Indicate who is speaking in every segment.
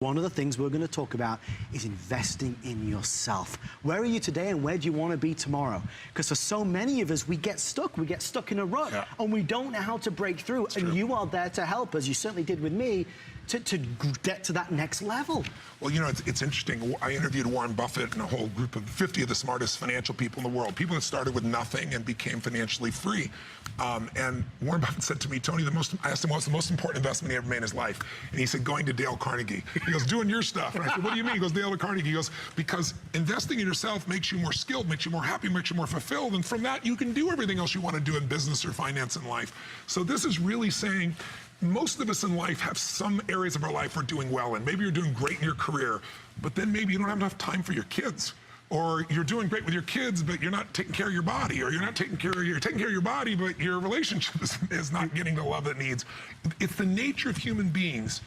Speaker 1: One of the things we're going to talk about is investing in yourself. Where are you today and where do you want to be tomorrow? Because for so many of us, we get stuck in a rut, and we don't know how to break through. And you are there to help, as you certainly did with me, to get to that next level.
Speaker 2: Well, you know, it's interesting. I interviewed Warren Buffett and a whole group of 50 of the smartest financial people in the world, people that started with nothing and became financially free. And Warren Buffett said to me, Tony, I asked him what's the most important investment he ever made in his life. And he said, going to Dale Carnegie. He goes, doing your stuff. And I said, what do you mean? He goes, Dale Carnegie. He goes, because investing in yourself makes you more skilled, makes you more happy, makes you more fulfilled. And from that, you can do everything else you want to do in business or finance in life. So this is really saying, most of us in life have some areas of our life we're doing well in. Maybe you're doing great in your career, but then maybe you don't have enough time for your kids. Or you're doing great with your kids, but you're not taking care of your body. Or you're taking care of your body, but your relationship is not getting the love it needs. It's the nature of human beings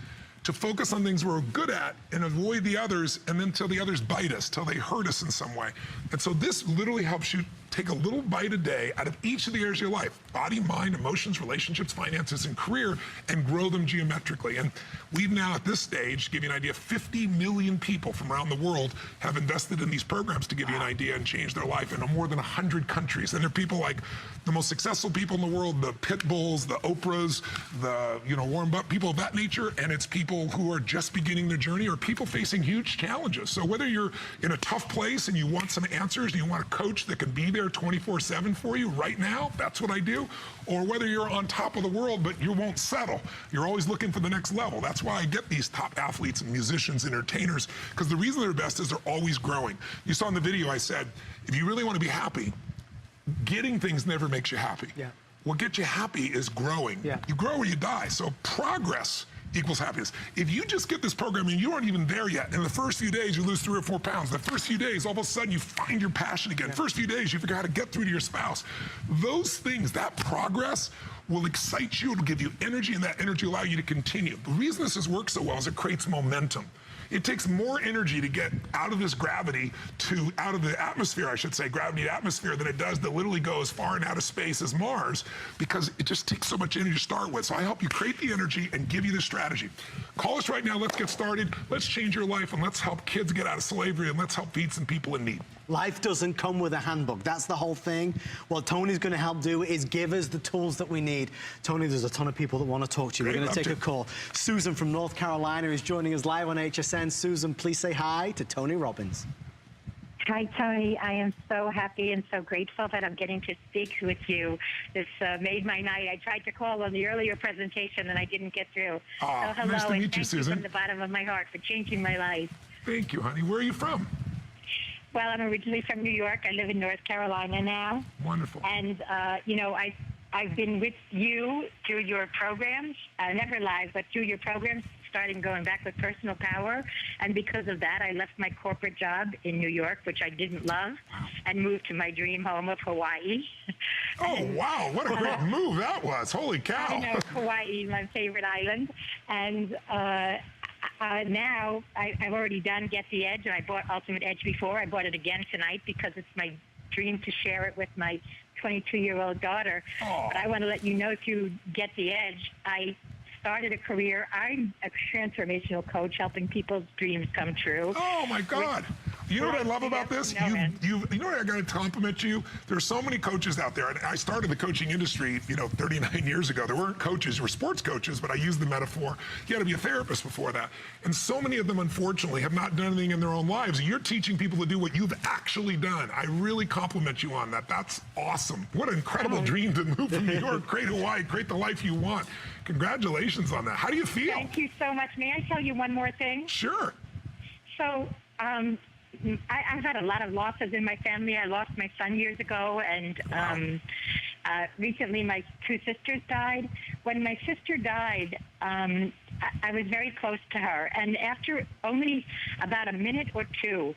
Speaker 2: to focus on things we're good at and avoid the others, and then till the others bite us, till they hurt us in some way. And so this literally helps you take a little bite a day out of each of the areas of your life, body, mind, emotions, relationships, finances, and career, and grow them geometrically. And we've now, at this stage, to give you an idea, 50 million people from around the world have invested in these programs to give you an idea and change their life in more than 100 countries. And they're people like the most successful people in the world, the Pit Bulls, the Oprahs, the Warren Buffett, people of that nature, and it's people who are just beginning their journey or people facing huge challenges. So whether you're in a tough place and you want some answers and you want a coach that can be there 24/7 for you right now, that's what I do. Or whether you're on top of the world, but you won't settle. You're always looking for the next level. That's why I get these top athletes and musicians, entertainers, because the reason they're best is they're always growing. You saw in the video I said, if you really want to be happy, getting things never makes you happy. What gets you happy is growing. You grow or you die. So progress equals happiness. If you just get this program and you aren't even there yet, in the first few days you lose 3 or 4 pounds, the first few days all of a sudden you find your passion again, first few days you figure out how to get through to your spouse. Those things, that progress will excite you, it'll give you energy, and that energy will allow you to continue. The reason this has worked so well is it creates momentum. It takes more energy to get out of this gravity out of the atmosphere, I should say, gravity to atmosphere, than it does to literally go as far in outer space as Mars, because it just takes so much energy to start with. So I help you create the energy and give you the strategy. Call us right now, let's get started, let's change your life, and let's help kids get out of slavery, and let's help feed some people in need.
Speaker 1: Life doesn't come with a handbook. That's the whole thing. What Tony's going to help do is give us the tools that we need. Tony, there's a ton of people that want to talk to you. We're going to take a call. Susan from North Carolina is joining us live on HSN. Susan, please say hi to Tony Robbins.
Speaker 3: Hi, Tony. I am so happy and so grateful that I'm getting to speak with you. This made my night. I tried to call on the earlier presentation and I didn't get through.
Speaker 2: So hello,
Speaker 3: nice to meet you,
Speaker 2: Susan.
Speaker 3: From the bottom of my heart for changing my life.
Speaker 2: Thank you, honey. Where are you from?
Speaker 3: Well, I'm originally from New York. I live in North Carolina now.
Speaker 2: Wonderful.
Speaker 3: And, I've been with you through your programs, never live, but through your programs, starting going back with Personal Power. And because of that, I left my corporate job in New York, which I didn't love, and moved to my dream home of Hawaii.
Speaker 2: Oh, wow. What a great move that was. Holy cow.
Speaker 3: I know, Hawaii, my favorite island. And now I've already done Get the Edge, and I bought Ultimate Edge before. I bought it again tonight because it's my dream to share it with my 22-year-old daughter. But I want to let you know, through Get the Edge, I started a career. I'm a transformational coach helping people's dreams come true.
Speaker 2: Oh, my God. You know what I love about this? You know what I got to compliment you? There are so many coaches out there, and I started the coaching industry, 39 years ago. There weren't coaches, there were sports coaches, but I used the metaphor. You had to be a therapist before that. And so many of them, unfortunately, have not done anything in their own lives. You're teaching people to do what you've actually done. I really compliment you on that. That's awesome. What an incredible dream to move from New York, create Hawaii, create the life you want. Congratulations on that. How do you feel?
Speaker 3: Thank you so much. May I tell you one more thing?
Speaker 2: Sure.
Speaker 3: So, I've had a lot of losses in my family. I lost my son years ago, and recently my 2 sisters died. When my sister died, I was very close to her, and after only about a minute or 2,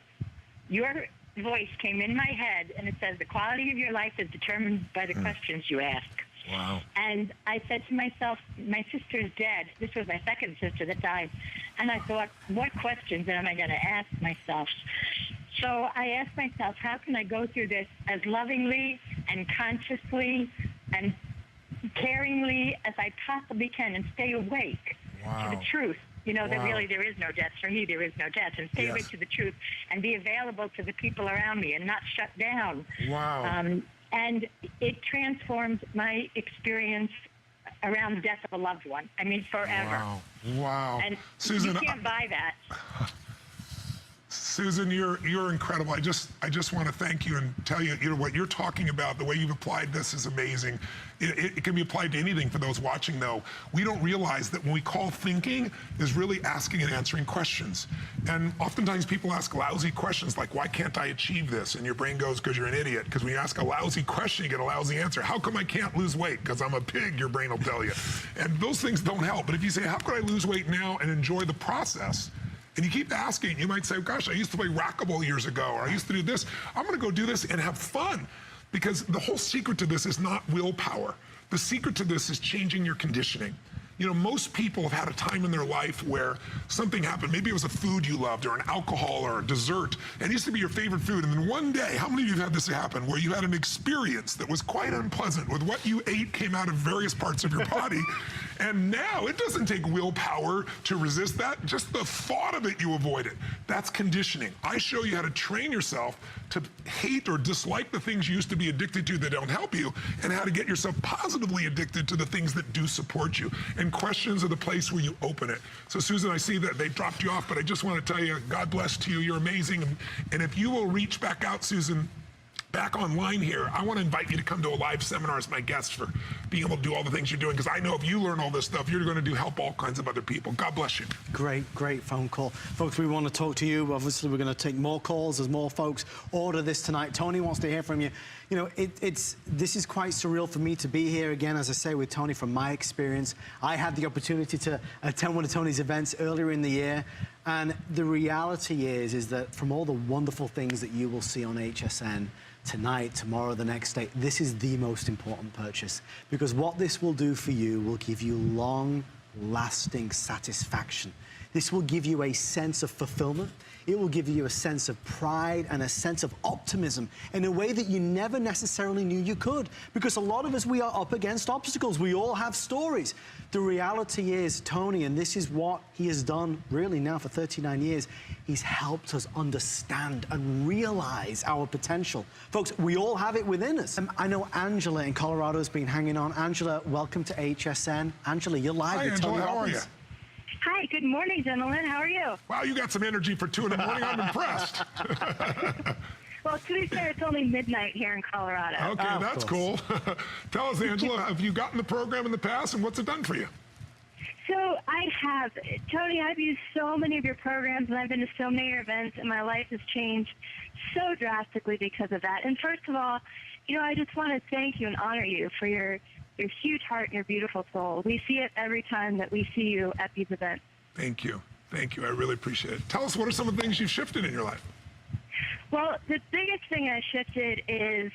Speaker 3: your voice came in my head, and it says, the quality of your life is determined by the questions you ask.
Speaker 2: Wow.
Speaker 3: And I said to myself, my sister's dead. This was my second sister that died. And I thought, what questions am I going to ask myself? So I asked myself, how can I go through this as lovingly and consciously and caringly as I possibly can, and stay awake to the truth You know, that
Speaker 1: Wow.
Speaker 3: really there is no death. For me, there is no death. And stay right to the truth and be available to the people around me and not shut down.
Speaker 2: Wow.
Speaker 3: And it transformed my experience around the death of a loved one. I mean, forever.
Speaker 2: Wow. Wow.
Speaker 3: And
Speaker 2: Susan,
Speaker 3: you can't buy that.
Speaker 2: Susan, you're incredible. I just want to thank you and tell you, what you're talking about, the way you've applied this is amazing. It can be applied to anything for those watching, though. We don't realize that when we call thinking is really asking and answering questions. And oftentimes people ask lousy questions like, why can't I achieve this? And your brain goes, because you're an idiot. Because when you ask a lousy question, you get a lousy answer. How come I can't lose weight? Because I'm a pig, your brain will tell you. And those things don't help. But if you say, how could I lose weight now and enjoy the process? And you keep asking, you might say, gosh, I used to play racquetball years ago, or I used to do this. I'm going to go do this and have fun. Because the whole secret to this is not willpower. The secret to this is changing your conditioning. You know, most people have had a time in their life where something happened. Maybe it was a food you loved or an alcohol or a dessert. And it used to be your favorite food. And then one day, how many of you have had this happen where you had an experience that was quite unpleasant with what you ate came out of various parts of your body? And now it doesn't take willpower to resist that. Just the thought of it, you avoid it. That's conditioning. I show you how to train yourself to hate or dislike the things you used to be addicted to that don't help you, and how to get yourself positively addicted to the things that do support you. And questions are the place where you open it. So Susan, I see that they dropped you off, but I just want to tell you, God bless to you. You're amazing. And if you will reach back out, Susan, back online here, I want to invite you to come to a live seminar as my guest for being able to do all the things you're doing, because I know if you learn all this stuff, you're going to help all kinds of other people. God bless you.
Speaker 1: Great phone call. Folks, we want to talk to you. Obviously, we're going to take more calls as more folks order this tonight. Tony wants to hear from you. You know, this is quite surreal for me to be here again, as I say, with Tony from my experience. I had the opportunity to attend one of Tony's events earlier in the year, and the reality is that from all the wonderful things that you will see on HSN, tonight, tomorrow, the next day, this is the most important purchase, because what this will do for you will give you long-lasting satisfaction. This will give you a sense of fulfillment. It will give you a sense of pride and a sense of optimism in a way that you never necessarily knew you could, because a lot of us, we are up against obstacles. We all have stories. The reality is, Tony, and this is what he has done really now for 39 years, he's helped us understand and realize our potential. Folks, we all have it within us. I know Angela in Colorado has been hanging on. Angela, welcome to HSN. Angela, you're live with Tony
Speaker 2: Angela, how are
Speaker 1: Robbins.
Speaker 2: you?
Speaker 3: Hi, good morning, gentlemen. How are you?
Speaker 2: Wow, you got some energy for 2 in the morning. I'm impressed.
Speaker 3: Well, to be fair, it's only midnight here in Colorado.
Speaker 2: Okay, that's cool. Tell us, Angela, have you gotten the program in the past, and what's it done for you?
Speaker 3: So I have. Tony, I've used so many of your programs, and I've been to so many of your events, and my life has changed so drastically because of that. And first of all, you know, I just want to thank you and honor you for your huge heart and your beautiful soul. We see it every time that we see you at these events.
Speaker 2: Thank you. Thank you. I really appreciate it. Tell us, what are some of the things you've shifted in your life?
Speaker 3: Well, the biggest thing I shifted is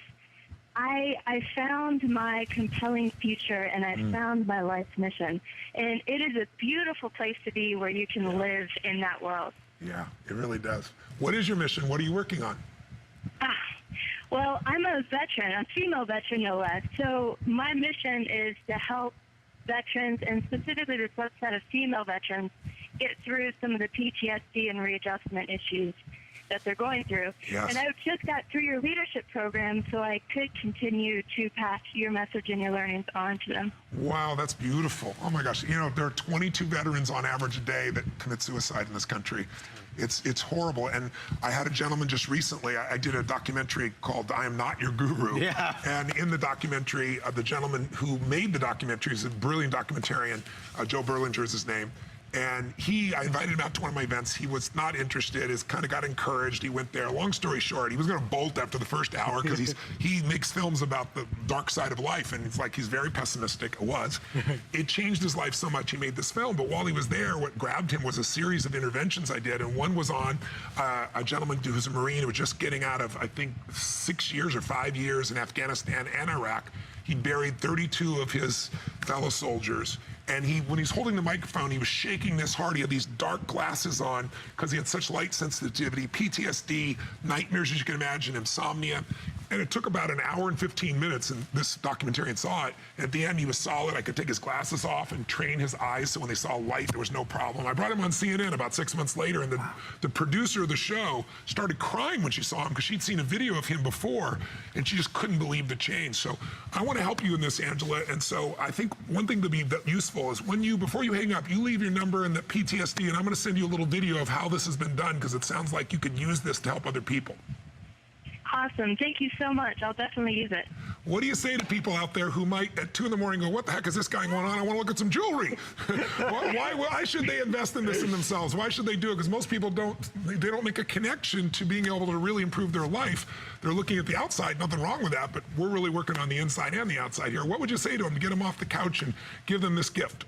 Speaker 3: I found my compelling future, and I found my life's mission. And it is a beautiful place to be, where you can live in that world.
Speaker 2: Yeah, it really does. What is your mission? What are you working on?
Speaker 3: Well, I'm a veteran, a female veteran, no less. So my mission is to help veterans, and specifically this subset of female veterans, get through some of the PTSD and readjustment issues that they're going through.
Speaker 2: Yes.
Speaker 3: And I just got through your leadership program, so I could continue to pass your message and your learnings on to them.
Speaker 2: Wow, that's beautiful. Oh my gosh, you know, there are 22 veterans on average a day that commit suicide in this country. It's horrible. And I had a gentleman just recently, I did a documentary called I Am Not Your Guru.
Speaker 1: Yeah.
Speaker 2: And in the documentary, the gentleman who made the documentary is a brilliant documentarian, Joe Berlinger is his name. And I invited him out to one of my events. He was not interested, kind of got encouraged. He went there. Long story short, he was going to bolt after the first hour, because he makes films about the dark side of life, and it's like he's very pessimistic. It was. It changed his life so much, he made this film. But while he was there, what grabbed him was a series of interventions I did, and one was on a gentleman who's a Marine who was just getting out of, I think, 6 years or 5 years in Afghanistan and Iraq. He buried 32 of his fellow soldiers. And when he's holding the microphone, he was shaking this hard. He had these dark glasses on because he had such light sensitivity, PTSD, nightmares, as you can imagine, insomnia. And it took about an hour and 15 minutes, and this documentarian saw it. At the end, he was solid. I could take his glasses off and train his eyes, so when they saw light, there was no problem. I brought him on CNN about 6 months later, and the producer of the show started crying when she saw him because she'd seen a video of him before, and she just couldn't believe the change. So I want to help you in this, Angela. And so I think one thing to be useful is before you hang up, you leave your number and the PTSD, and I'm going to send you a little video of how this has been done, because it sounds like you could use this to help other people.
Speaker 3: Awesome. Thank you so much. I'll definitely use it.
Speaker 2: What do you say to people out there who might at 2 in the morning go, what the heck is this guy going on? I want to look at some jewelry. Why should they invest in this in themselves? Why should they do it? Because most people don't make a connection to being able to really improve their life. They're looking at the outside, nothing wrong with that, but we're really working on the inside and the outside here. What would you say to them to get them off the couch and give them this gift?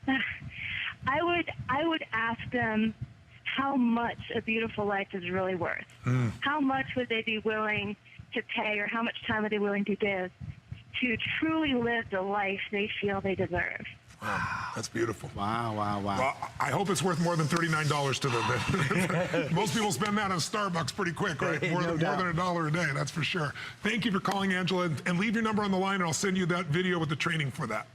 Speaker 3: I would ask them how much a beautiful life is really worth. How much would they be willing to pay, or how much time are they willing to give to truly live the life they feel they deserve?
Speaker 2: Wow, that's beautiful.
Speaker 1: Wow, wow, wow.
Speaker 2: Well, I hope it's worth more than $39 to them. Most people spend that on Starbucks pretty quick, right? More than $1 a day, that's for sure. Thank you for calling, Angela, and leave your number on the line, and I'll send you that video with the training for that.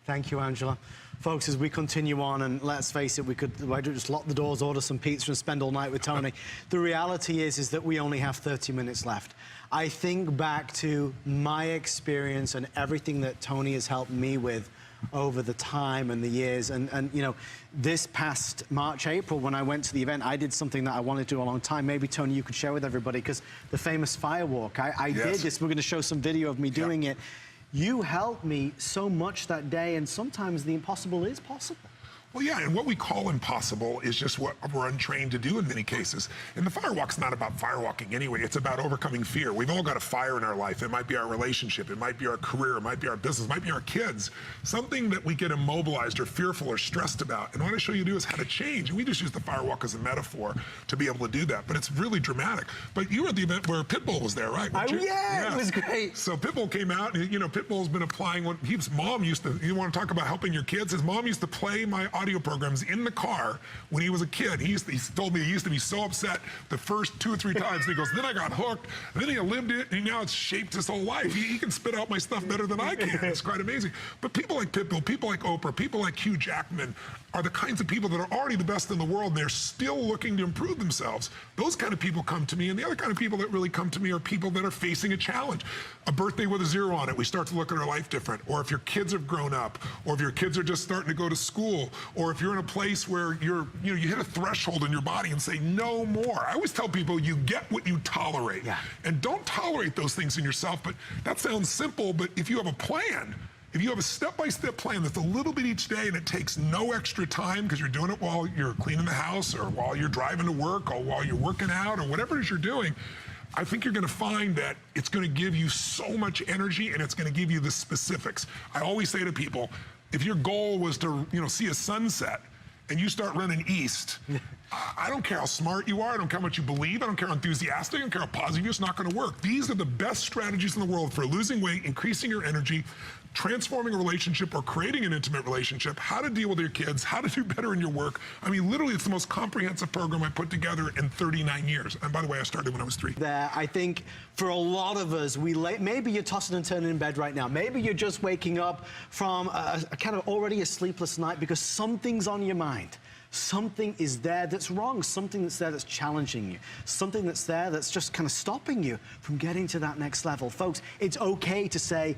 Speaker 1: Thank you, Angela. Folks, as we continue on, and let's face it, why don't we just lock the doors, order some pizza, and spend all night with Tony? The reality is that we only have 30 minutes left. I think back to my experience and everything that Tony has helped me with over the time and the years. And you know, this past March, April, when I went to the event, I did something that I wanted to do a long time. Maybe, Tony, you could share with everybody, because the famous firewalk, I did this. We're going to show some video of me doing it. You helped me so much that day, and sometimes the impossible is possible.
Speaker 2: Well, yeah, and what we call impossible is just what we're untrained to do in many cases. And the firewalk's not about firewalking anyway. It's about overcoming fear. We've all got a fire in our life. It might be our relationship. It might be our career. It might be our business. It might be our kids. Something that we get immobilized or fearful or stressed about. And what I show you to do is how to change. And we just use the firewalk as a metaphor to be able to do that. But it's really dramatic. But you were at the event where Pitbull was there, right?
Speaker 1: Yeah, it was great.
Speaker 2: So Pitbull came out, and, you know, Pitbull's been applying what his mom used to, you want to talk about helping your kids? His mom used to play my audio programs in the car when he was a kid. He told me he used to be so upset the first 2 or 3 times. And he goes, then I got hooked, then he lived it, and now it's shaped his whole life. He can spit out my stuff better than I can. It's quite amazing. But people like Pitbull, people like Oprah, people like Hugh Jackman are the kinds of people that are already the best in the world, and they're still looking to improve themselves. Those kind of people come to me, and the other kind of people that really come to me are people that are facing a challenge. A birthday with a 0 on it, we start to look at our life different. Or if your kids have grown up, or if your kids are just starting to go to school, or if you're in a place where you hit a threshold in your body and say, no more. I always tell people, you get what you tolerate.
Speaker 1: Yeah.
Speaker 2: And don't tolerate those things in yourself. But that sounds simple, but if you have a plan, if you have a step-by-step plan that's a little bit each day and it takes no extra time because you're doing it while you're cleaning the house or while you're driving to work or while you're working out or whatever it is you're doing, I think you're going to find that it's going to give you so much energy, and it's going to give you the specifics. I always say to people, if your goal was to see a sunset and you start running east, I don't care how smart you are, I don't care how much you believe, I don't care how enthusiastic, I don't care how positive, it's not going to work. These are the best strategies in the world for losing weight, increasing your energy, transforming a relationship or creating an intimate relationship, how to deal with your kids, how to do better in your work. I mean, literally, it's the most comprehensive program I put together in 39 years. And by the way, I started when I was 3.
Speaker 1: I think for a lot of us, maybe you're tossing and turning in bed right now. Maybe you're just waking up from a kind of already a sleepless night because something's on your mind. Something is there that's wrong, something that's there that's challenging you, something that's there that's just kind of stopping you from getting to that next level. Folks, it's okay to say,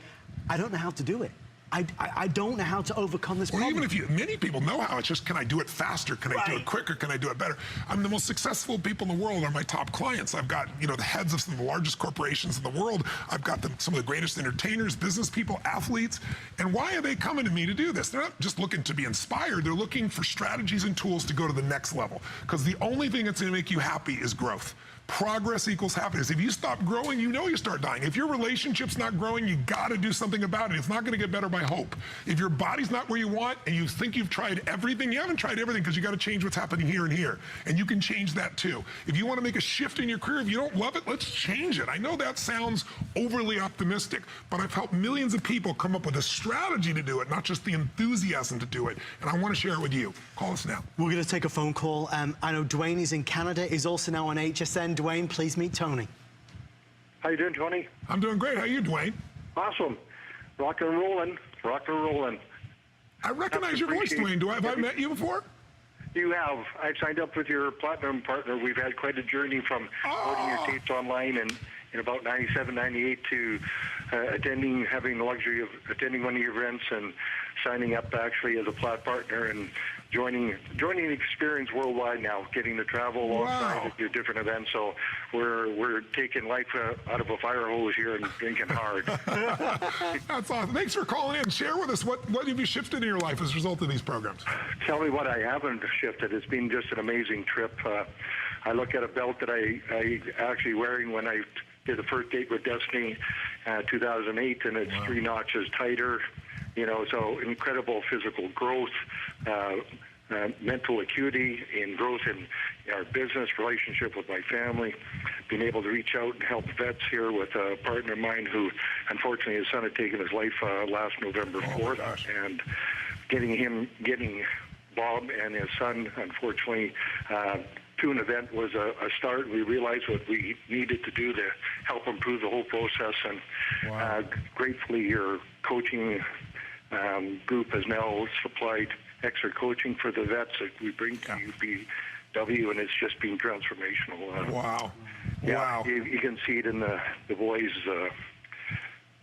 Speaker 1: I don't know how to do it. I don't know how to overcome this problem.
Speaker 2: Or even if many people know how, it's just, can I do it faster? Can I do it quicker? Can I do it better? I mean, the most successful people in the world are my top clients. I've got, the heads of some of the largest corporations in the world. I've got some of the greatest entertainers, business people, athletes. And why are they coming to me to do this? They're not just looking to be inspired. They're looking for strategies and tools to go to the next level. Because the only thing that's going to make you happy is growth. Progress equals happiness. If you stop growing, you start dying. If your relationship's not growing, you got to do something about it. It's not going to get better by hope. If your body's not where you want and you think you've tried everything, you haven't tried everything, because you got to change what's happening here and here. And you can change that too. If you want to make a shift in your career, if you don't love it, let's change it. I know that sounds overly optimistic, but I've helped millions of people come up with a strategy to do it, not just the enthusiasm to do it. And I want to share it with you. Call us now.
Speaker 1: We're going to take a phone call. I know Dwayne is in Canada, is also now on HSN. Dwayne, please meet Tony.
Speaker 4: How you doing, Tony?
Speaker 2: I'm doing great. How are you, Dwayne?
Speaker 4: Awesome. Rock and rolling. Rock and rolling.
Speaker 2: I recognize your voice, Dwayne. Have I met you before?
Speaker 4: You have. I signed up with your platinum partner. We've had quite a journey from ordering your tapes online and in about 97, 98 to having the luxury of attending one of your events and signing up actually as a plat partner and joining the experience worldwide now, getting to travel alongside at your different events. So we're taking life out of a fire hose here and drinking hard.
Speaker 2: That's awesome. Thanks for calling in. Share with us what have you shifted in your life as a result of these programs?
Speaker 4: Tell me what I haven't shifted. It's been just an amazing trip. I look at a belt that I actually wearing when I did the first date with Destiny 2008, and it's 3 notches tighter. You know, so incredible physical growth, mental acuity, and growth in our business, relationship with my family, being able to reach out and help vets here with a partner of mine who, unfortunately, his son had taken his life last November 4th, and getting Bob and his son, unfortunately, to an event was a start. We realized what we needed to do to help improve the whole process, and gratefully your coaching group has now supplied extra coaching for the vets that we bring to UPW, and it's just been transformational.
Speaker 2: Wow.
Speaker 4: You can see it in the boys,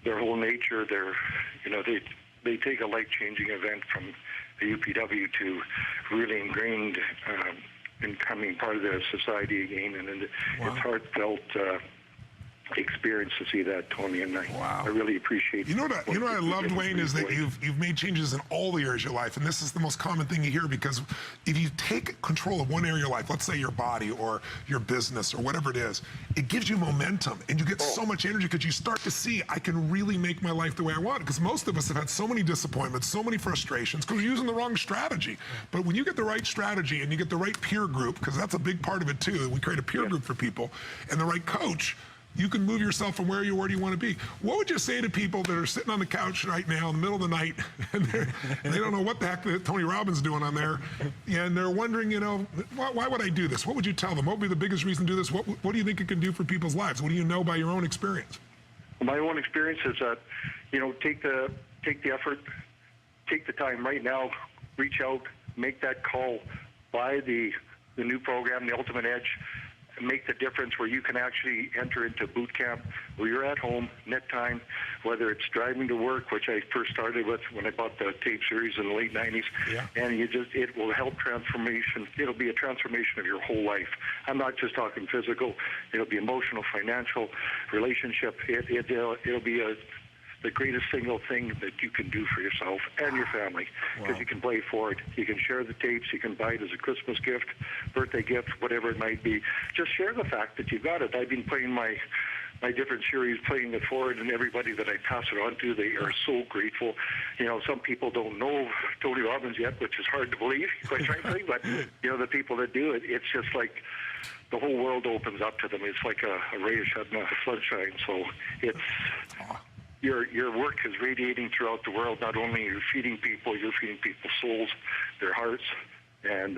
Speaker 4: their whole nature. They take a life-changing event from the UPW to really ingrained in becoming part of the society again, and it's heartfelt experience to see that, Tony, and I really appreciate.
Speaker 2: You know what I love, Dwayne, is that you've made changes in all the areas of your life, and this is the most common thing you hear, because if you take control of one area of your life, let's say your body or your business or whatever it is, it gives you momentum, and you get so much energy because you start to see, I can really make my life the way I want it. Because most of us have had so many disappointments, so many frustrations, because we're using the wrong strategy. But when you get the right strategy and you get the right peer group, because that's a big part of it too, we create a peer group for people, and the right coach, you can move yourself from where you want to be. What would you say to people that are sitting on the couch right now in the middle of the night and they don't know what the heck Tony Robbins doing on there, and they're wondering, why would I do this? What would you tell them? What would be the biggest reason to do this? What do you think it can do for people's lives? What do you know by your own experience?
Speaker 4: My own experience is that, take the effort, take the time right now, reach out, make that call, buy the new program, The Ultimate Edge, make the difference where you can actually enter into boot camp where you're at home, net time, whether it's driving to work, which I first started with when I bought the tape series in the late 90s, and it will help transformation. It'll be a transformation of your whole life. I'm not just talking physical. It'll be emotional, financial, relationship. It'll be the greatest single thing that you can do for yourself and your family, because you can play for it. You can share the tapes. You can buy it as a Christmas gift, birthday gift, whatever it might be. Just share the fact that you've got it. I've been playing my different series, playing it forward, and everybody that I pass it on to, they are so grateful. Some people don't know Tony Robbins yet, which is hard to believe, quite frankly, but, the people that do it, it's just like the whole world opens up to them. It's like a ray of sunshine. So it's... Your work is radiating throughout the world. Not only you're feeding people's souls, their hearts, and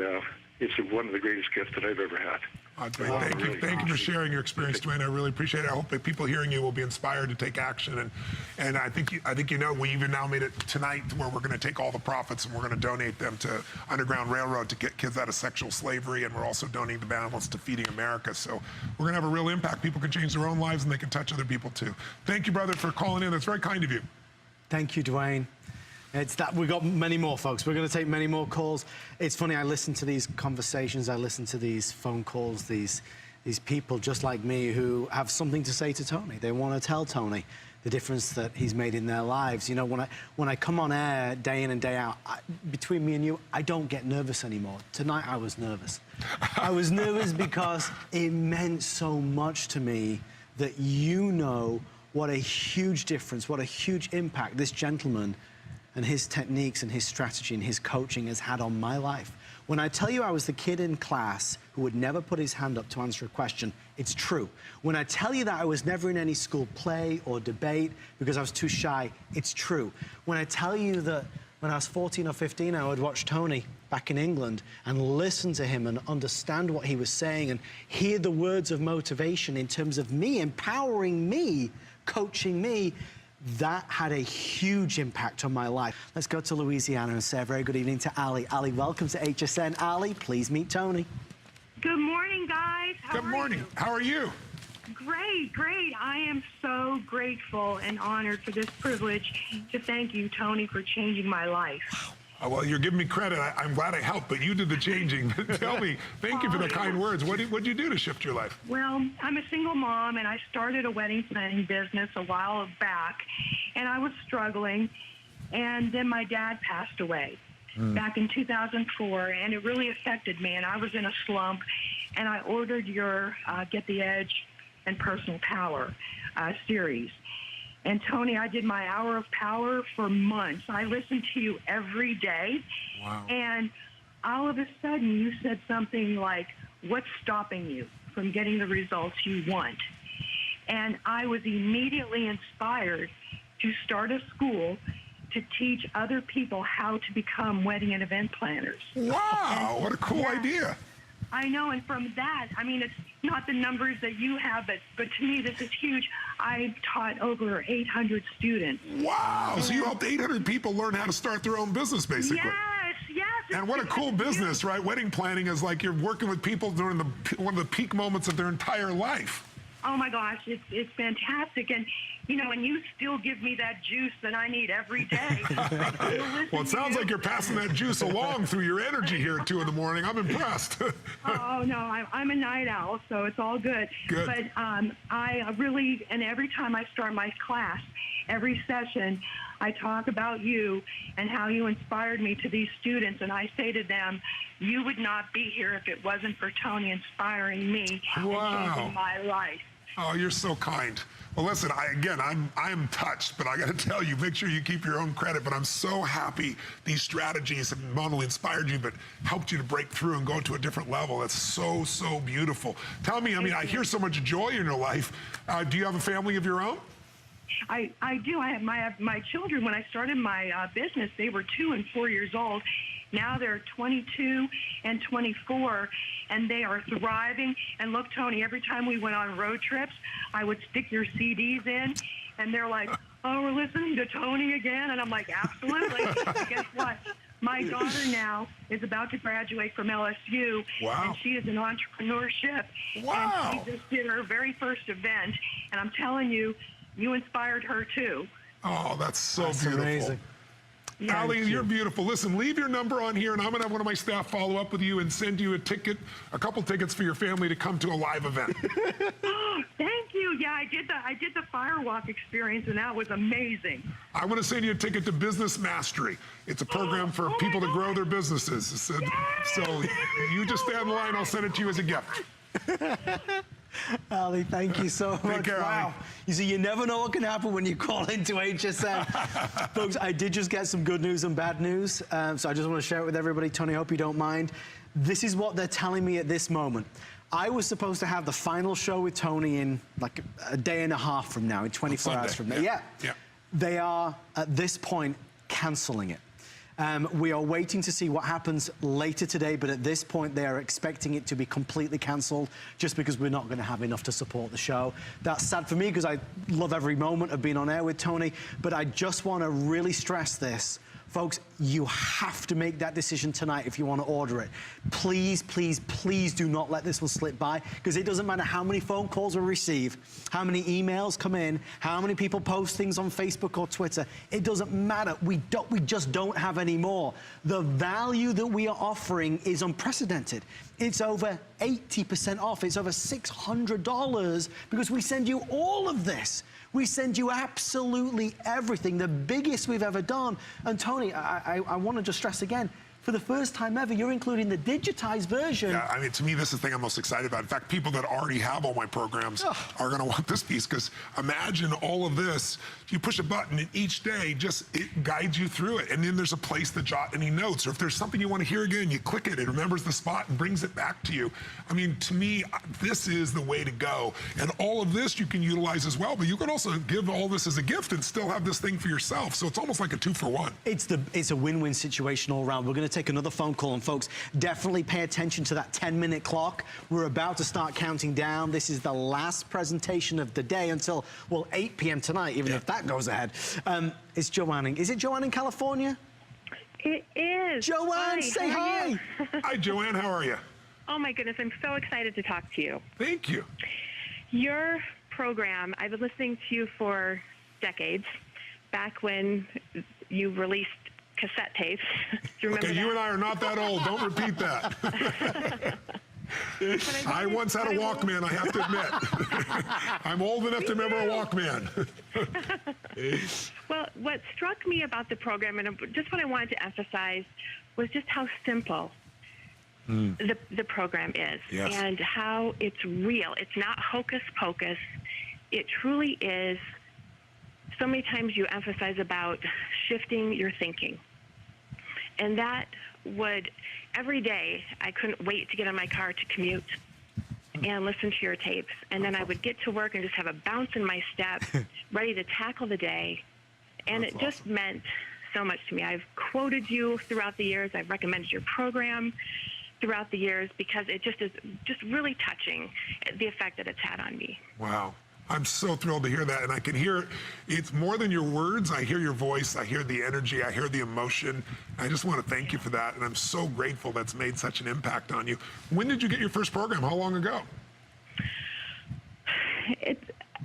Speaker 4: it's one of the greatest gifts that I've ever had.
Speaker 2: Thank you for sharing your experience, Dwayne. I really appreciate it. I hope that people hearing you will be inspired to take action. And I think we even now made it tonight where we're going to take all the profits and we're going to donate them to Underground Railroad to get kids out of sexual slavery, and we're also donating the balance to Feeding America. So we're going to have a real impact. People can change their own lives and they can touch other people too. Thank you, brother, for calling in. That's very kind of you.
Speaker 1: Thank you, Dwayne. We've got many more, folks. We're going to take many more calls. It's funny, I listen to these conversations, I listen to these phone calls, these people just like me who have something to say to Tony. They want to tell Tony the difference that he's made in their lives. When I come on air day in and day out, between me and you, I don't get nervous anymore. Tonight I was nervous. I was nervous because it meant so much to me that what a huge difference, what a huge impact this gentleman and his techniques and his strategy and his coaching has had on my life. When I tell you I was the kid in class who would never put his hand up to answer a question, it's true. When I tell you that I was never in any school play or debate because I was too shy, it's true. When I tell you that when I was 14 or 15, I would watch Tony back in England and listen to him and understand what he was saying and hear the words of motivation in terms of me, empowering me, coaching me. That had a huge impact on my life. Let's go to Louisiana and say a very good evening to Ali. Ali, welcome to HSN. Ali, please meet Tony.
Speaker 5: Good morning, guys.
Speaker 2: Good morning. How are you?
Speaker 5: Great, great. I am so grateful and honored for this privilege to thank you, Tony, for changing my life.
Speaker 2: Well, you're giving me credit. I'm glad I helped, but you did the changing. Tell me, thank you for the kind words. What'd you do to shift your life?
Speaker 5: Well, I'm a single mom, and I started a wedding planning business a while back, and I was struggling, and then my dad passed away back in 2004, and it really affected me, and I was in a slump, and I ordered your Get the Edge and Personal Power series. And Tony, I did my Hour of Power for months. I listened to you every day.
Speaker 2: Wow.
Speaker 5: And all of a sudden you said something like, what's stopping you from getting the results you want? And I was immediately inspired to start a school to teach other people how to become wedding and event planners.
Speaker 2: Wow, what a cool idea.
Speaker 5: I know, and from that, I mean, it's not the numbers that you have, but to me, this is huge. I taught over 800 students.
Speaker 2: Wow, so you helped 800 people learn how to start their own business, basically.
Speaker 5: Yes, yes.
Speaker 2: And what a cool business, right? Wedding planning is like you're working with people during one of the peak moments of their entire life.
Speaker 5: Oh my gosh, it's fantastic. And, you know, and you still give me that juice that I need every day.
Speaker 2: Well, it sounds like you're passing that juice along through your energy here at 2 in the morning. I'm impressed.
Speaker 5: Oh, no, I'm a night owl, so it's all good.
Speaker 2: Good.
Speaker 5: But I really, and every time I start my class, every session, I talk about you and how you inspired me to these students, and I say to them, you would not be here if it wasn't for Tony inspiring me and changing my life.
Speaker 2: Oh, you're so kind. Well, listen, I'm touched, but I got to tell you, make sure you keep your own credit. But I'm so happy these strategies have not only inspired you, but helped you to break through and go to a different level. That's so, so beautiful. Tell me, I hear so much joy in your life. Do you have a family of your own?
Speaker 5: I do. I have my children. When I started my business, they were 2 and 4 years old. Now they're 22 and 24, and they are thriving. And look, Tony, every time we went on road trips, I would stick your CDs in, and they're like, oh, we're listening to Tony again? And I'm like, absolutely. Guess what? My daughter now is about to graduate from LSU, and she is in entrepreneurship.
Speaker 2: Wow.
Speaker 5: And she just did her very first event, and I'm telling you, you inspired her too.
Speaker 2: Oh, that's so beautiful.
Speaker 1: Amazing.
Speaker 5: Yeah,
Speaker 2: Ali, you're beautiful. Listen, leave your number on here, and I'm going to have one of my staff follow up with you and send you a couple tickets for your family to come to a live event.
Speaker 5: Thank you. Yeah, I did the Firewalk experience, and that was amazing.
Speaker 2: I want to send you a ticket to Business Mastery. It's a program for people to grow their businesses. So you just stay on the line. I'll send it to you as a gift.
Speaker 1: Ali, thank you so much.
Speaker 2: Take care,
Speaker 1: wow.
Speaker 2: Ali.
Speaker 1: You see, you never know what can happen when you call into HSN. Folks, I did just get some good news and bad news, so I just want to share it with everybody. Tony, I hope you don't mind. This is what they're telling me at this moment. I was supposed to have the final show with Tony in like a day and a half from now, in 24 hours from now. Yeah. They are, at this point, cancelling it. We are waiting to see what happens later today, but at this point they are expecting it to be completely cancelled just because we're not going to have enough to support the show. That's sad for me because I love every moment of being on air with Tony, but I just want to really stress this. Folks, you have to make that decision tonight if you want to order it. Please, please, please do not let this one slip by, because it doesn't matter how many phone calls we receive, how many emails come in, how many people post things on Facebook or Twitter. It doesn't matter. We just don't have any more. The value that we are offering is unprecedented. It's over 80% off. It's over $600 because we send you all of this. We send you absolutely everything, the biggest we've ever done. And Tony, I want to just stress again, for the first time ever, you're including the digitized version.
Speaker 2: Yeah, I mean, to me, this is the thing I'm most excited about. In fact, people that already have all my programs are going to want this piece, because imagine all of this. You push a button, and each day it guides you through it. And then there's a place to jot any notes. Or if there's something you want to hear again, you click it. It remembers the spot and brings it back to you. I mean, to me, this is the way to go. And all of this you can utilize as well. But you can also give all this as a gift and still have this thing for yourself. So it's almost like a 2-for-1.
Speaker 1: It's a win-win situation all around. We're going to take another phone call, and folks, definitely pay attention to that 10-minute clock. We're about to start counting down. This is the last presentation of the day until, well, 8 p.m. tonight, even if that goes ahead. It's Joanne. Is it Joanne in California?
Speaker 3: It is.
Speaker 1: Joanne,
Speaker 3: hi,
Speaker 1: say hi.
Speaker 2: Hi, Joanne. How are you?
Speaker 3: Oh, my goodness. I'm so excited to talk to you.
Speaker 2: Thank you.
Speaker 3: Your program, I've been listening to you for decades, back when you released cassette tapes. Do you remember
Speaker 2: Okay,
Speaker 3: that?
Speaker 2: you and I are not that old. Don't repeat that. I once had a Walkman, I have to admit. I'm old enough to remember a Walkman.
Speaker 3: Well, what struck me about the program, and just what I wanted to emphasize, was just how simple the program is, and how it's real. It's not hocus pocus. It truly is. So many times you emphasize about shifting your thinking. And that would, every day, I couldn't wait to get in my car to commute and listen to your tapes. And then I would get to work and just have a bounce in my step, ready to tackle the day. And it just meant so much to me. I've quoted you throughout the years. I've recommended your program throughout the years, because it just is just really touching, the effect that it's had on me.
Speaker 2: Wow. I'm so thrilled to hear that, and I can hear it's more than your words. I hear your voice, I hear the energy, I hear the emotion. I just want to thank you for that, and I'm so grateful that's made such an impact on you. When did you get your first program? How long ago?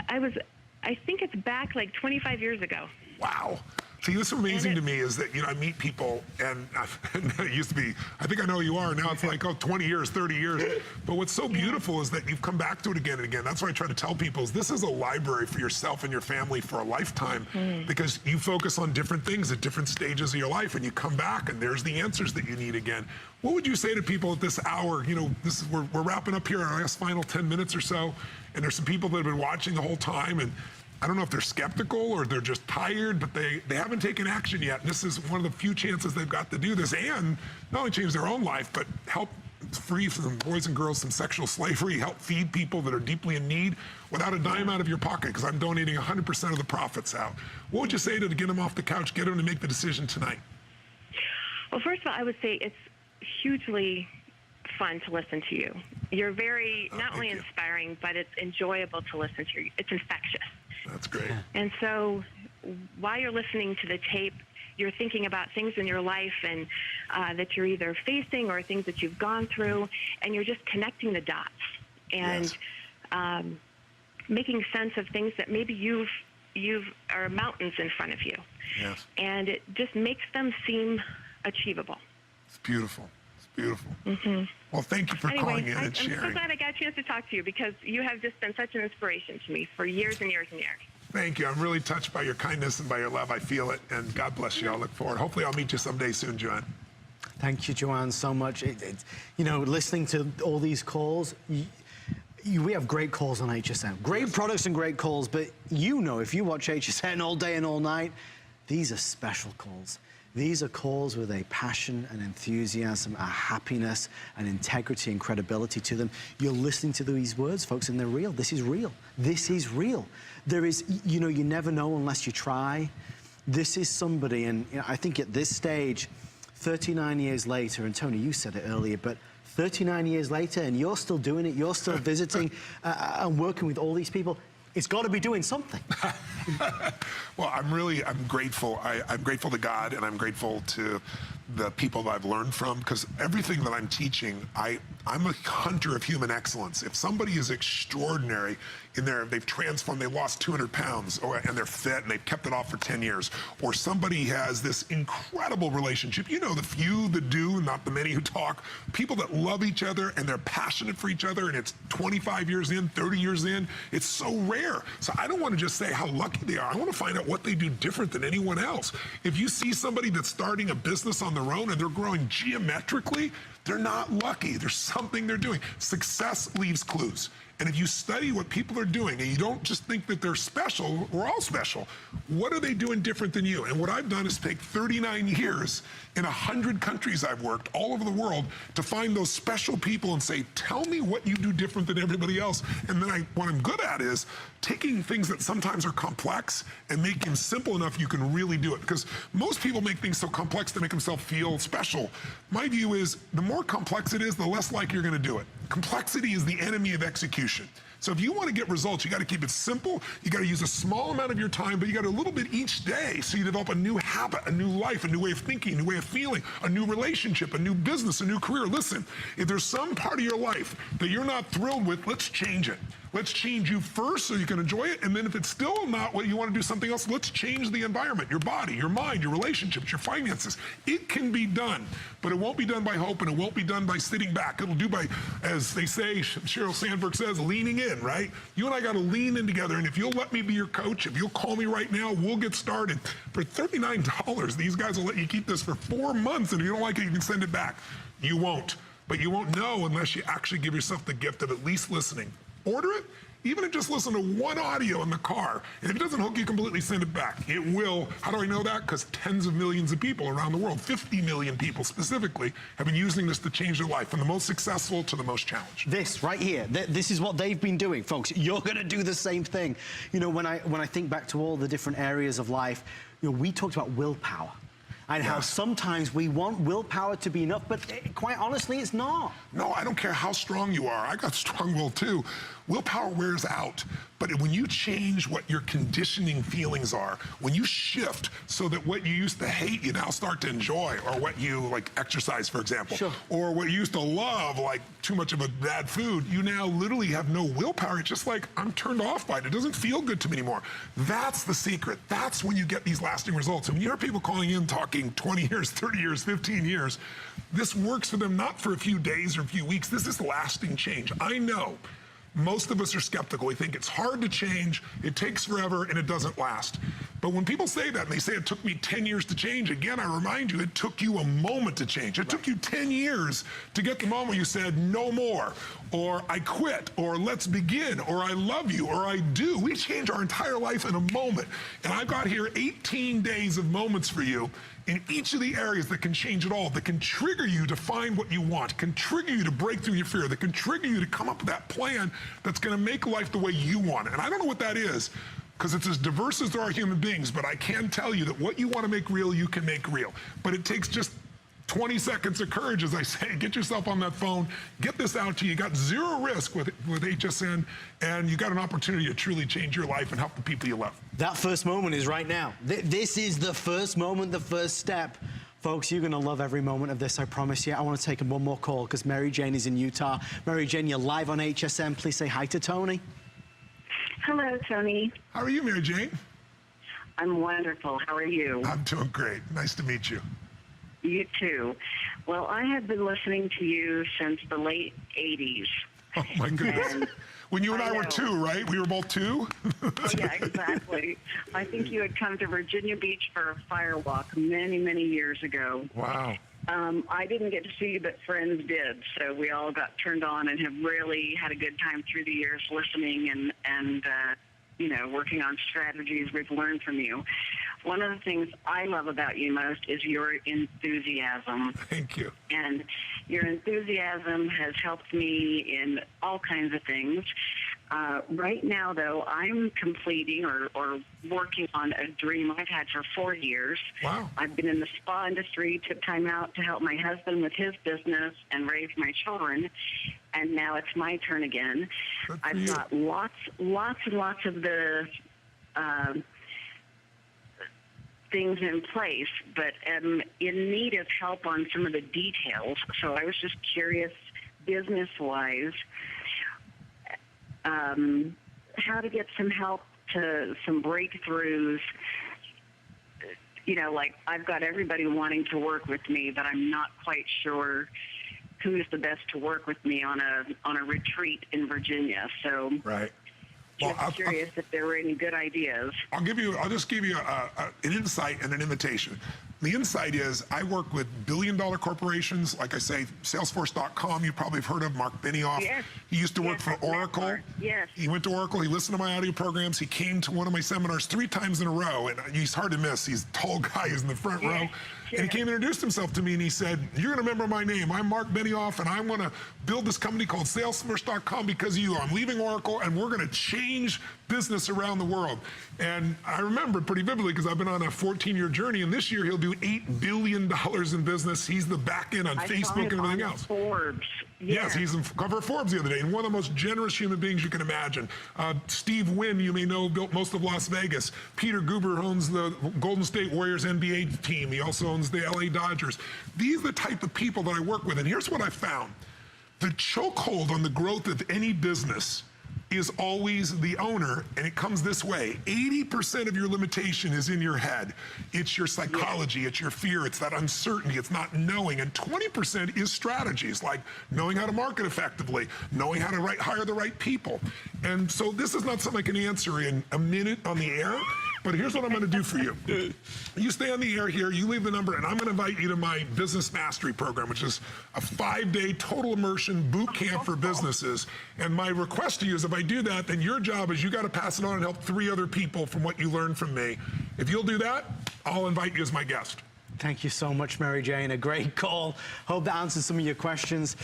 Speaker 3: I think it's back like 25 years ago.
Speaker 2: Wow. See, what's amazing to me is that, I meet people, and it used to be, I think I know who you are. Now it's like, 20 years, 30 years. But what's so beautiful is that you've come back to it again and again. That's what I try to tell people, is this is a library for yourself and your family for a lifetime, because you focus on different things at different stages of your life, and you come back and there's the answers that you need again. What would you say to people at this hour? We're wrapping up here in our last final 10 minutes or so, and there's some people that have been watching the whole time, and I don't know if they're skeptical or they're just tired, but they haven't taken action yet. And this is one of the few chances they've got to do this, and not only change their own life, but help free some boys and girls from sexual slavery, help feed people that are deeply in need without a dime out of your pocket, because I'm donating 100% of the profits out. What would you say to get them off the couch, get them to make the decision tonight?
Speaker 3: Well, first of all, I would say it's hugely fun to listen to you. You're very, not only inspiring, but it's enjoyable to listen to. It's infectious.
Speaker 2: That's great.
Speaker 3: And so while you're listening to the tape, you're thinking about things in your life and that you're either facing or things that you've gone through, and you're just connecting the dots and making sense of things that maybe you've are mountains in front of you.
Speaker 2: Yes.
Speaker 3: And it just makes them seem achievable.
Speaker 2: It's beautiful. It's beautiful. Well, thank you for calling in and sharing.
Speaker 3: I'm so glad I got a chance to talk to you, because you have just been such an inspiration to me for years and years and years.
Speaker 2: Thank you. I'm really touched by your kindness and by your love. I feel it, and God bless you. I'll look forward. Hopefully I'll meet you someday soon, Joanne.
Speaker 1: Thank you, Joanne, so much. Listening to all these calls, we have great calls on HSN. Great products and great calls, but if you watch HSN all day and all night, these are special calls. These are calls with a passion and enthusiasm, a happiness and integrity and credibility to them. You're listening to these words, folks, and they're real. This is real. This is real. There is, you never know unless you try. This is somebody, and I think at this stage, 39 years later, and Tony, you said it earlier, but 39 years later, and you're still doing it, you're still visiting and working with all these people. It's got to be doing something.
Speaker 2: Well, I'm grateful. I'm grateful to God, and I'm grateful to the people that I've learned from, because everything that I'm teaching, I I'm a hunter of human excellence. If somebody is extraordinary in they've transformed, they lost 200 pounds, and they're fit, and they've kept it off for 10 years, or somebody has this incredible relationship, you know, the few that do, not the many who talk, people that love each other and they're passionate for each other, and it's 25 years in, 30 years in, it's so rare. So I don't want to just say how lucky they are. I want to find out what they do different than anyone else. If you see somebody that's starting a business on their own and they're growing geometrically, they're not lucky. There's something they're doing. Success leaves clues. And if you study what people are doing, and you don't just think that they're special, we're all special, what are they doing different than you? And what I've done is take 39 years in 100 countries I've worked all over the world to find those special people and say, tell me what you do different than everybody else. And then what I'm good at is taking things that sometimes are complex and making them simple enough you can really do it. Because most people make things so complex to make themselves feel special. My view is the more complex it is, the less likely you're going to do it. Complexity is the enemy of execution. So if you want to get results, you got to keep it simple. You got to use a small amount of your time, but you got a little bit each day so you develop a new habit, a new life, a new way of thinking, a new way of feeling, a new relationship, a new business, a new career. Listen, if there's some part of your life that you're not thrilled with, let's change it. Let's change you first so you can enjoy it. And then if it's still not what you want to do something else, let's change the environment, your body, your mind, your relationships, your finances. It can be done, but it won't be done by hope, and it won't be done by sitting back. It'll do by, as they say, Sheryl Sandberg says, leaning in, right? You and I got to lean in together. And if you'll let me be your coach, if you'll call me right now, we'll get started. For $39, these guys will let you keep this for 4 months. And if you don't like it, you can send it back. You won't. But you won't know unless you actually give yourself the gift of at least listening. Order it, even if just listen to one audio in the car. And if it doesn't hook you completely, send it back. It will. How do I know that? Because tens of millions of people around the world, 50 million people specifically, have been using this to change their life, from the most successful to the most challenged.
Speaker 1: This right here, this is what they've been doing, folks. You're going to do the same thing. You know, when I think back to all the different areas of life, you know, we talked about willpower. And how sometimes we want willpower to be enough, but quite honestly, it's not.
Speaker 2: No, I don't care how strong you are. I got strong will too. Willpower wears out. But when you change what your conditioning feelings are, when you shift so that what you used to hate, you now start to enjoy, or what you, like exercise, for example,
Speaker 1: sure,
Speaker 2: or what you used to love, like too much of a bad food, you now literally have no willpower. It's just like, I'm turned off by it. It doesn't feel good to me anymore. That's the secret. That's when you get these lasting results. And when you hear people calling in talking 20 years, 30 years, 15 years, this works for them not for a few days or a few weeks. This is lasting change. I know most of us are skeptical. We think it's hard to change, it takes forever, and it doesn't last. But when people say that, and they say it took me 10 years to change, again, I remind you, it took you a moment to change. It took you 10 years to get the moment where you said, no more, or I quit, or let's begin, or I love you, or I do. We change our entire life in a moment. And I've got here 18 days of moments for you in each of the areas that can change it all, that can trigger you to find what you want, can trigger you to break through your fear, that can trigger you to come up with that plan that's gonna make life the way you want it. And I don't know what that is, because it's as diverse as there are human beings, but I can tell you that what you want to make real, you can make real. But it takes just 20 seconds of courage, as I say. Get yourself on that phone, get this out to you. You got zero risk with HSN, and you got an opportunity to truly change your life and help the people you love.
Speaker 1: That first moment is right now. This is the first moment, the first step. Folks, you're going to love every moment of this, I promise you. I want to take one more call because Mary Jane is in Utah. Mary Jane, you're live on HSN. Please say hi to Tony.
Speaker 6: Hello, Tony.
Speaker 2: How are you, Mary Jane?
Speaker 6: I'm wonderful. How are you?
Speaker 2: I'm doing great. Nice to meet you.
Speaker 6: You too. Well, I have been listening to you since the late 80s.
Speaker 2: Oh, my goodness.
Speaker 6: And
Speaker 2: when you and I were 2, right? We were both 2?
Speaker 6: Oh, yeah, exactly. I think you had come to Virginia Beach for a fire walk many, many years ago.
Speaker 2: Wow.
Speaker 6: I didn't get to see you, but friends did. So we all got turned on and have really had a good time through the years listening and you know, working on strategies we've learned from you. One of the things I love about you most is your enthusiasm.
Speaker 2: Thank you.
Speaker 6: And your enthusiasm has helped me in all kinds of things. Right now, though, I'm completing or working on a dream I've had for 4 years.
Speaker 2: Wow.
Speaker 6: I've been in the spa industry, took time out to help my husband with his business and raise my children, and now it's my turn again. I've got lots and lots of the things in place, but am in need of help on some of the details. So I was just curious, business-wise, how to get some help to some breakthroughs. You know, like I've got everybody wanting to work with me, but I'm not quite sure who's the best to work with me on a retreat in Virginia. So
Speaker 2: Right.
Speaker 6: just curious if there were any good ideas.
Speaker 2: I'll just give you an insight and an invitation. The insight is I work with billion-dollar corporations. Like I say, Salesforce.com, you probably have heard of Mark Benioff.
Speaker 6: Yes.
Speaker 2: He used to work
Speaker 6: Yes,
Speaker 2: for
Speaker 6: I've met
Speaker 2: Oracle.
Speaker 6: Mark. Yes.
Speaker 2: He went to Oracle. He listened to my audio programs. He came to one of my seminars 3 times in a row, and he's hard to miss. He's a tall guy. He's in the front row.
Speaker 6: Yes,
Speaker 2: And he came and introduced himself to me, and he said, you're going to remember my name. I'm Mark Benioff, and I want to build this company called Salesforce.com because of you. I'm leaving Oracle, and we're going to change business around the world. And I remember pretty vividly because I've been on a 14-year journey, and this year he'll do $8 billion in business. He's the back end on Facebook and everything else.
Speaker 6: Forbes.
Speaker 2: Yes, he's in cover of Forbes the other day, and one of the most generous human beings you can imagine. Steve Wynn, you may know, built most of Las Vegas. Peter Guber owns the Golden State Warriors NBA team. He also owns the LA Dodgers. These are the type of people that I work with, and here's what I found. The chokehold on the growth of any business is always the owner, and it comes this way. 80% of your limitation is in your head. It's your psychology, it's your fear, it's that uncertainty, it's not knowing, and 20% is strategies, like knowing how to market effectively, knowing how to hire the right people. And so this is not something I can answer in a minute on the air, but here's what I'm going to do for you. You stay on the air here, you leave the number, and I'm going to invite you to my Business Mastery Program, which is a 5-day total immersion boot camp for businesses. And my request to you is if I do that, then your job is you got to pass it on and help 3 other people from what you learned from me. If you'll do that, I'll invite you as my guest.
Speaker 1: Thank you so much, Mary Jane. A great call. Hope that answers some of your questions.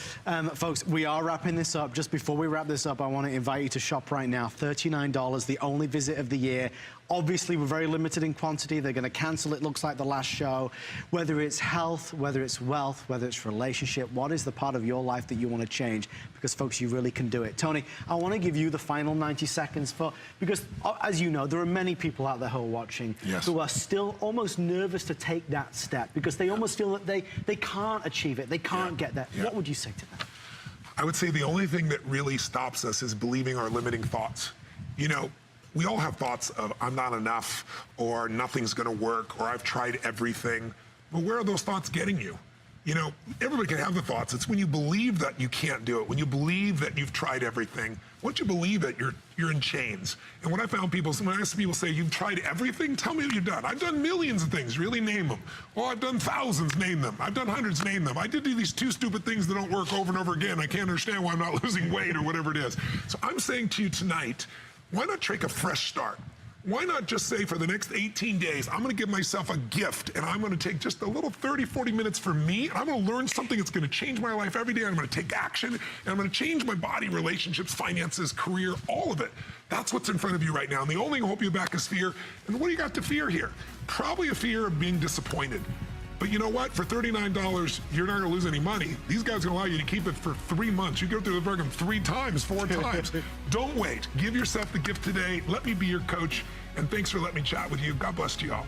Speaker 1: Folks, we are wrapping this up. Just before we wrap this up, I want to invite you to shop right now. $39, the only visit of the year. Obviously, we're very limited in quantity. They're going to cancel, it looks like, the last show. Whether it's health, whether it's wealth, whether it's relationship, what is the part of your life that you want to change? Because, folks, you really can do it. Tony, I want to give you the final 90 seconds because, as you know, there are many people out there who are watching who are still almost nervous to take that step because they almost feel that they can't achieve it. They can't get there. What would you say to them?
Speaker 2: I would say the only thing that really stops us is believing our limiting thoughts. You know, we all have thoughts of I'm not enough or nothing's going to work or I've tried everything. But where are those thoughts getting you? You know, everybody can have the thoughts. It's when you believe that you can't do it, when you believe that you've tried everything. Once you believe it, you're in chains. And when I found people, when I ask people say, you've tried everything, tell me what you've done. I've done millions of things, really name them. Well, I've done thousands, name them. I've done hundreds, name them. I did do these 2 stupid things that don't work over and over again. I can't understand why I'm not losing weight or whatever it is. So I'm saying to you tonight, why not take a fresh start? Why not just say for the next 18 days, I'm going to give myself a gift and I'm going to take just a little 30, 40 minutes for me. And I'm going to learn something that's going to change my life every day. I'm going to take action and I'm going to change my body, relationships, finances, career, all of it. That's what's in front of you right now. And the only thing will hold you back is fear. And what do you got to fear here? Probably a fear of being disappointed. But you know what? For $39, you're not going to lose any money. These guys are going to allow you to keep it for 3 months. You go through the program 3 times, 4 times. Don't wait. Give yourself the gift today. Let me be your coach. And thanks for letting me chat with you. God bless you all.